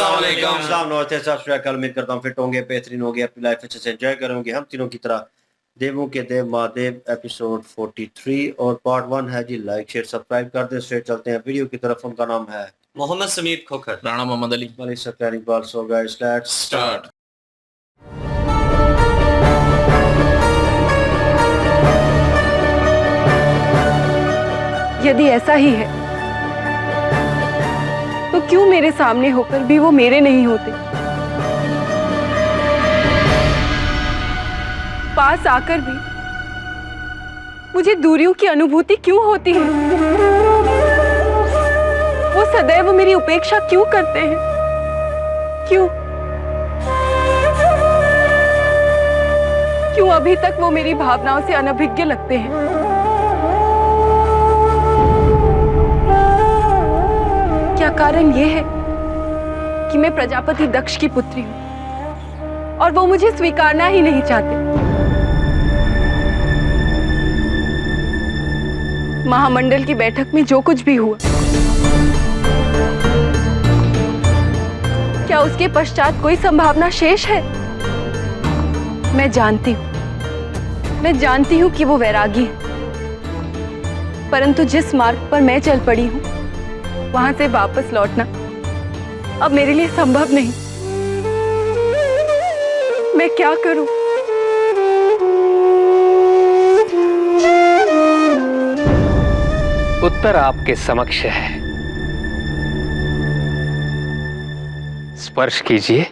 उम्मीद करता हूँ फिट होंगे, बेहतरीन होंगे, अपनी लाइफ अच्छे से एंजॉय करेंगे हम तीनों की तरह। देवों के देव महादेव एपिसोड 43 और पार्ट 1 है जी। लाइक शेयर सब्सक्राइब कर दें। स्ट्रेट चलते हैं वीडियो की तरफ। उनका नाम है Mohammad Sameer Khokhar, Rana Mohammad Ali, Malik Satyari Iqbal. So guys let's start. यदि ऐसा ही है तो क्यों मेरे सामने होकर भी वो मेरे नहीं होते? पास आकर भी मुझे दूरियों की अनुभूति क्यों होती है? वो सदैव मेरी उपेक्षा क्यों करते हैं? क्यों क्यों अभी तक वो मेरी भावनाओं से अनभिज्ञ लगते हैं? क्या कारण ये है कि मैं प्रजापति दक्ष की पुत्री हूं और वो मुझे स्वीकारना ही नहीं चाहते? महामंडल की बैठक में जो कुछ भी हुआ, क्या उसके पश्चात कोई संभावना शेष है? मैं जानती हूं कि वो वैरागी है, परंतु जिस मार्ग पर मैं चल पड़ी हूं वहां से वापस लौटना अब मेरे लिए संभव नहीं। मैं क्या करूं? उत्तर आपके समक्ष है, स्पर्श कीजिए।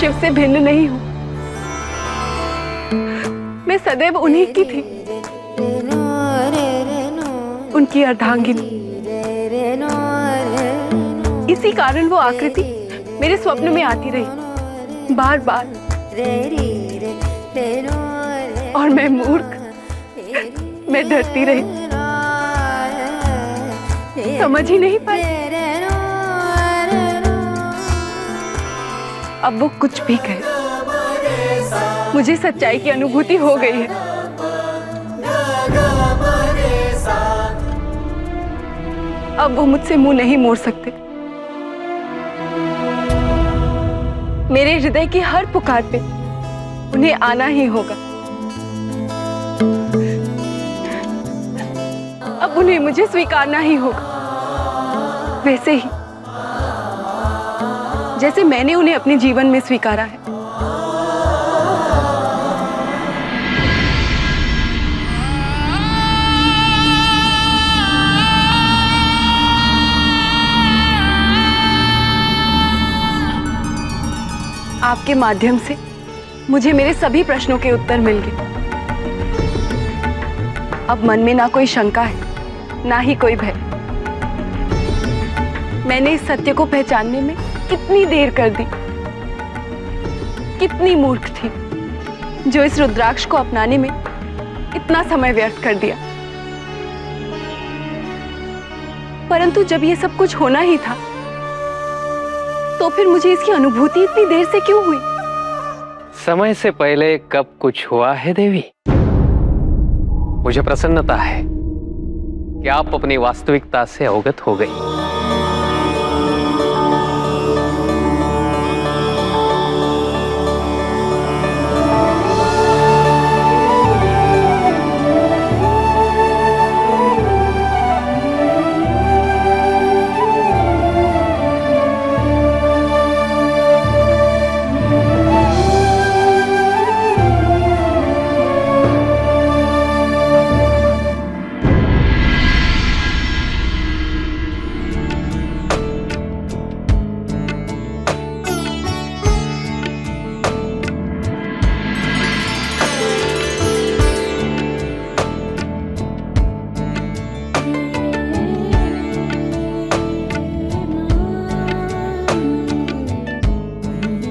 शिव से भिन्न नहीं हूं। मैं सदैव उन्हीं की थी, उनकी अर्धांगिनी। इसी कारण वो आकृति मेरे स्वप्न में आती रही बार बार, और मैं मूर्ख, मैं डरती रही, समझ ही नहीं पाई। अब वो कुछ भी कहे, मुझे सच्चाई की अनुभूति हो गई है। अब वो मुझसे मुंह नहीं मोड़ सकते। मेरे हृदय की हर पुकार पे उन्हें आना ही होगा। अब उन्हें मुझे स्वीकारना ही होगा। वैसे ही जैसे मैंने उन्हें अपने जीवन में स्वीकारा है। आपके माध्यम से मुझे मेरे सभी प्रश्नों के उत्तर मिल गए। अब मन में ना कोई शंका है, ना ही कोई भय। मैंने इस सत्य को पहचानने में कितनी देर कर दी, कितनी मूर्ख थी जो इस रुद्राक्ष को अपनाने में इतना समय व्यर्थ कर दिया। परंतु जब ये सब कुछ होना ही था, तो फिर मुझे इसकी अनुभूति इतनी देर से क्यों हुई? समय से पहले कब कुछ हुआ है देवी? मुझे प्रसन्नता है कि आप अपनी वास्तविकता से अवगत हो गई।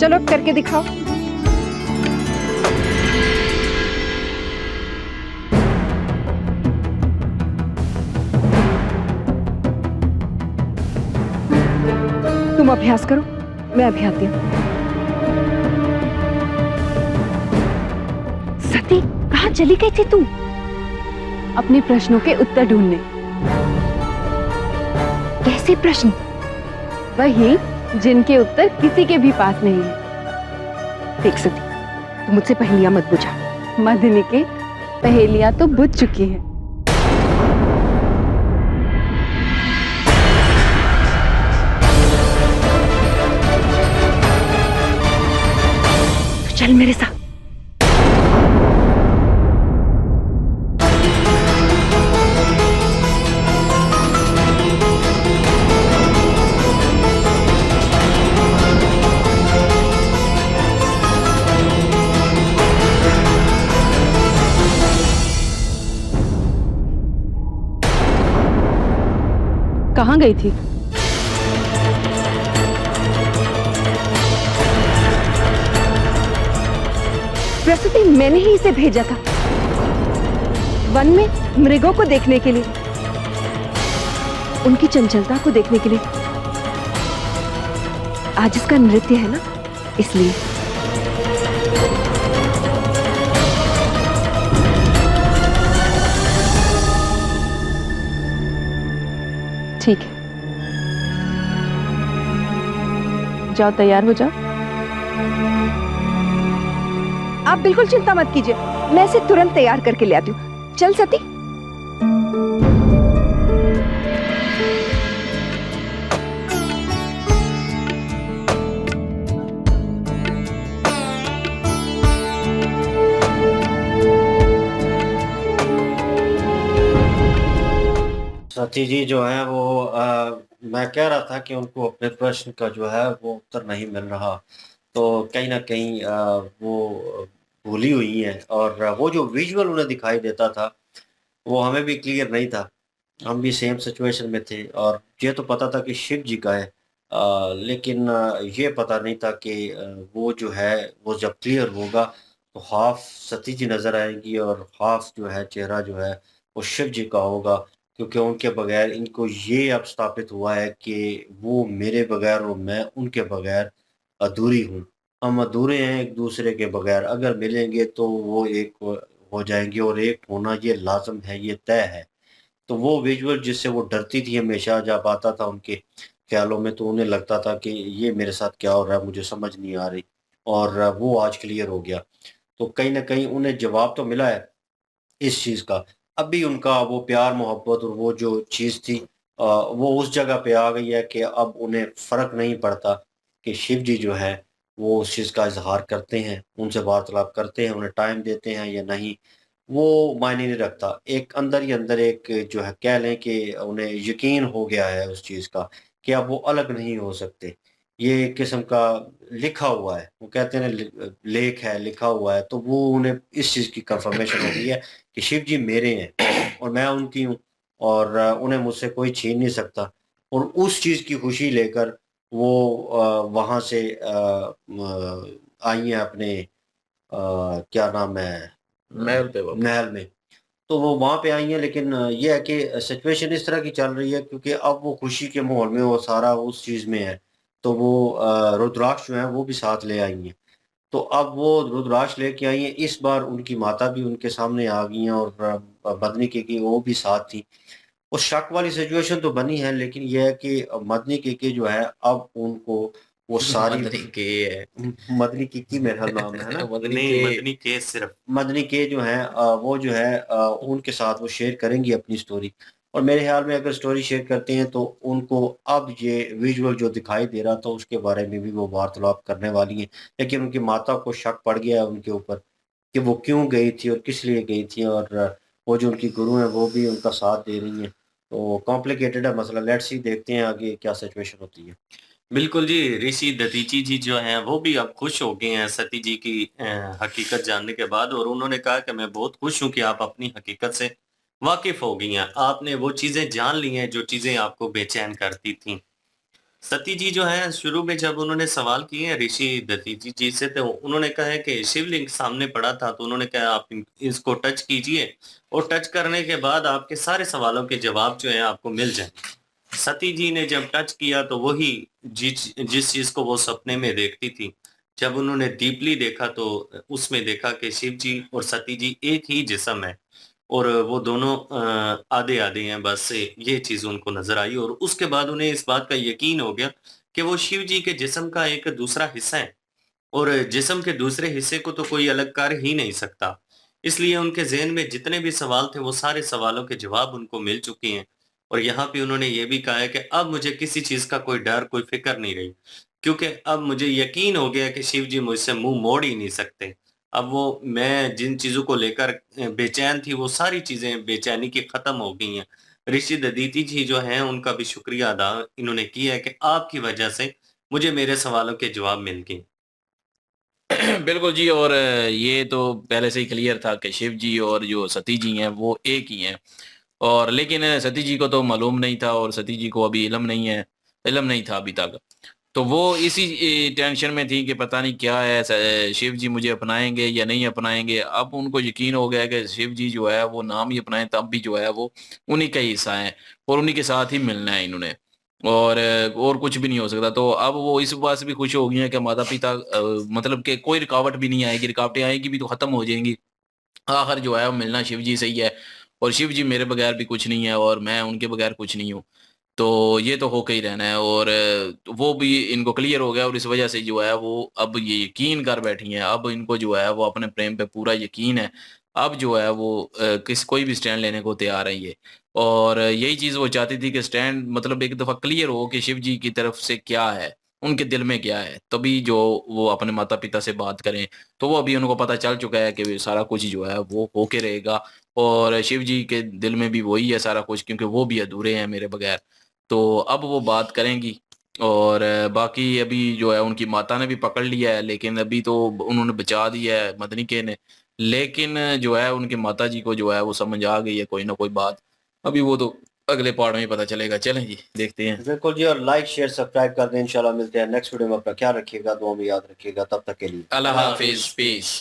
चलो करके दिखाओ। तुम अभ्यास करो, मैं अभी आती हूँ। सती, कहाँ चली गई थी तुम? अपने प्रश्नों के उत्तर ढूंढने। कैसे प्रश्न? वही जिनके उत्तर किसी के भी पास नहीं है। देख सती, तुम मुझसे पहेलियां मत बुझा। मदनी के पहेलियां तो बुझ चुकी हैं। तो चल मेरे साथ। कहाँ गई थी? प्रसूति, मैंने ही इसे भेजा था वन में मृगों को देखने के लिए, उनकी चंचलता को देखने के लिए। आज इसका नृत्य है ना, इसलिए। ठीक है, जाओ तैयार हो जाओ। आप बिल्कुल चिंता मत कीजिए, मैं इसे तुरंत तैयार करके ले आती हूँ। चल सती। सती जी जो है वो मैं कह रहा था कि उनको अपने प्रश्न का जो है वो उत्तर नहीं मिल रहा, तो कहीं ना कहीं वो भूली हुई हैं, और वो जो विजुअल उन्हें दिखाई देता था वो हमें भी क्लियर नहीं था। हम भी सेम सिचुएशन में थे, और ये तो पता था कि शिव जी का है, लेकिन ये पता नहीं था कि वो जो है वो जब क्लियर होगा तो हाफ सती जी नज़र आएंगी और हाफ जो है चेहरा जो है वो शिव जी का होगा, क्योंकि उनके बगैर इनको ये अब स्थापित हुआ है कि वो मेरे बगैर और मैं उनके बगैर अधूरी हूँ। हम अधूरे हैं एक दूसरे के बगैर, अगर मिलेंगे तो वो एक हो जाएंगे, और एक होना ये लाजम है, ये तय है। तो वो विजुअल जिससे वो डरती थी हमेशा, जब आता था उनके ख्यालों में तो उन्हें लगता था कि ये मेरे साथ क्या हो रहा है, मुझे समझ नहीं आ रही, और वो आज क्लियर हो गया। तो कहीं न कहीं उन्हें जवाब तो मिला है इस चीज़ का। अब भी उनका वो प्यार मोहब्बत और वो जो चीज़ थी वो उस जगह पे आ गई है कि अब उन्हें फ़र्क नहीं पड़ता कि शिव जी जो है वो उस चीज़ का इजहार करते हैं, उनसे वार्तालाप करते हैं, उन्हें टाइम देते हैं या नहीं, वो मायने नहीं रखता। एक अंदर ही अंदर एक जो है कह लें कि उन्हें यकीन हो गया है उस चीज़ का कि अब वो अलग नहीं हो सकते। ये एक किस्म का लिखा हुआ है, वो कहते हैं ना लेख है, लिखा हुआ है, तो वो उन्हें इस चीज़ की कन्फर्मेशन हो गई है कि शिव जी मेरे हैं और मैं उनकी हूँ और उन्हें मुझसे कोई छीन नहीं सकता। और उस चीज़ की खुशी लेकर वो वहाँ से आई हैं अपने क्या नाम है महल पे वापस। महल में। तो वो वहाँ पे आई हैं, लेकिन ये है कि सिचुएशन इस तरह की चल रही है क्योंकि अब वो खुशी के माहौल में वो सारा उस चीज़ में है। तो वो रुद्राक्ष जो है वो भी साथ ले आई हैं। तो अब वो रुद्राक्ष लेके आई हैं, इस बार उनकी माता भी उनके सामने आ गई हैं और मदनी की वो भी साथ थी। वो शक वाली सिचुएशन तो बनी है, लेकिन ये है कि मदनी के जो है अब उनको वो सारी मदनी के है। मदनी की मेरा नाम है ना मदनी नहीं, के मदनी केस सिर्फ मदनी के जो हैं वो जो है उनके साथ वो शेयर करेंगी अपनी स्टोरी। और मेरे ख्याल में अगर स्टोरी शेयर करते हैं तो उनको अब ये विजुअल जो दिखाई दे रहा था उसके बारे में भी वो वार्तालाप करने वाली हैं। लेकिन उनकी माता को शक पड़ गया है उनके ऊपर कि वो क्यों गई थी और किस लिए गई थी, और वो जो उनकी गुरु हैं वो भी उनका साथ दे रही हैं। तो कॉम्प्लिकेटेड है मसला, लेट्स सी, देखते हैं आगे क्या सिचुएशन होती है। बिल्कुल जी। ऋषि दधीची जी जो हैं वो भी अब खुश हो गए हैं सती जी की हकीकत जानने के बाद, और उन्होंने कहा कि मैं बहुत खुश हूं कि आप अपनी हकीकत से वाकिफ हो गई हैं, आपने वो चीजें जान ली हैं जो चीजें आपको बेचैन करती थीं। सती जी जो है शुरू में जब उन्होंने सवाल किए हैं ऋषि दधीची जी से, तो उन्होंने कहा है कि शिवलिंग सामने पड़ा था, तो उन्होंने कहा आप इसको टच कीजिए और टच करने के बाद आपके सारे सवालों के जवाब जो है आपको मिल जाएंगे। सती जी ने जब टच किया तो वही जिस जिस चीज को वो सपने में देखती थी, जब उन्होंने डीपली देखा तो उसमें देखा कि शिव जी और सती जी एक ही जिस्म है और वो दोनों आधे आधे हैं, बस ये चीज उनको नजर आई। और उसके बाद उन्हें इस बात का यकीन हो गया कि वो शिव जी के जिस्म का एक दूसरा हिस्सा है और जिस्म के दूसरे हिस्से को तो कोई अलग कर ही नहीं सकता। इसलिए उनके ज़हन में जितने भी सवाल थे वो सारे सवालों के जवाब उनको मिल चुके हैं। और यहाँ पे उन्होंने ये भी कहा है कि अब मुझे किसी चीज़ का कोई डर, कोई फ़िक्र नहीं रही, क्योंकि अब मुझे यकीन हो गया कि शिव जी मुझसे मुँह मोड़ ही नहीं सकते। अब वो मैं जिन चीज़ों को लेकर बेचैन थी वो सारी चीज़ें बेचैनी की ख़त्म हो गई हैं। ऋषि दधीची जी जो हैं उनका भी शुक्रिया अदा इन्होंने किया है कि आपकी वजह से मुझे मेरे सवालों के जवाब मिल गए। बिल्कुल जी। और ये तो पहले से ही क्लियर था कि शिव जी और जो सती जी हैं वो एक ही हैं। और लेकिन सती जी को तो मालूम नहीं था और सती जी को अभी इल्म नहीं था अभी तक। तो वो इसी टेंशन में थी कि पता नहीं क्या है, शिव जी मुझे अपनाएंगे या नहीं अपनाएंगे। अब उनको यकीन हो गया कि शिव जी जो है वो नाम ही अपनाएं तब भी जो है वो उन्हीं का ही हिस्सा है और उन्हीं के साथ ही मिलना है इन्होंने, और कुछ भी नहीं हो सकता। तो अब वो इस बात से भी खुश हो गई हैं कि माता पिता मतलब कि कोई रुकावट भी नहीं आएगी, रुकावटें आएगी भी तो खत्म हो जाएंगी। आखिर जो है वो मिलना शिव जी से ही है और शिव जी मेरे बगैर भी कुछ नहीं है और मैं उनके बगैर कुछ नहीं हूँ। तो ये तो होके ही रहना है और वो भी इनको क्लियर हो गया और इस वजह से जो है वो अब ये यकीन कर बैठी हैं। अब इनको जो है वो अपने प्रेम पे पूरा यकीन है। अब जो है वो कोई भी स्टैंड लेने को तैयार है ये। और यही चीज़ वो चाहती थी कि स्टैंड मतलब एक दफ़ा क्लियर हो कि शिव जी की तरफ से क्या है, उनके दिल में क्या है, तभी जो वो अपने माता-पिता से बात करें। तो वो अभी उनको पता चल चुका है कि सारा कुछ जो है वो होके रहेगा और शिव जी के दिल में भी वही है सारा कुछ, क्योंकि वो भी अधूरे हैं मेरे बगैर। तो अब वो बात करेंगी और बाकी अभी जो है उनकी माता ने भी पकड़ लिया है, लेकिन अभी तो उन्होंने बचा दिया है मदनी के ने। लेकिन जो है उनकी माताजी को जो है वो समझ आ गई है कोई ना कोई बात। अभी वो तो अगले पार्ट में ही पता चलेगा। चलें जी देखते हैं। बिल्कुल जी, और लाइक शेयर सब्सक्राइब कर दें। इंशाल्लाह मिलते हैं नेक्स्ट वीडियो में। अपना ख्याल रखिएगा, दुआ में याद रखिएगा। तब तक के लिए अल्लाह हाफिज़, पीस।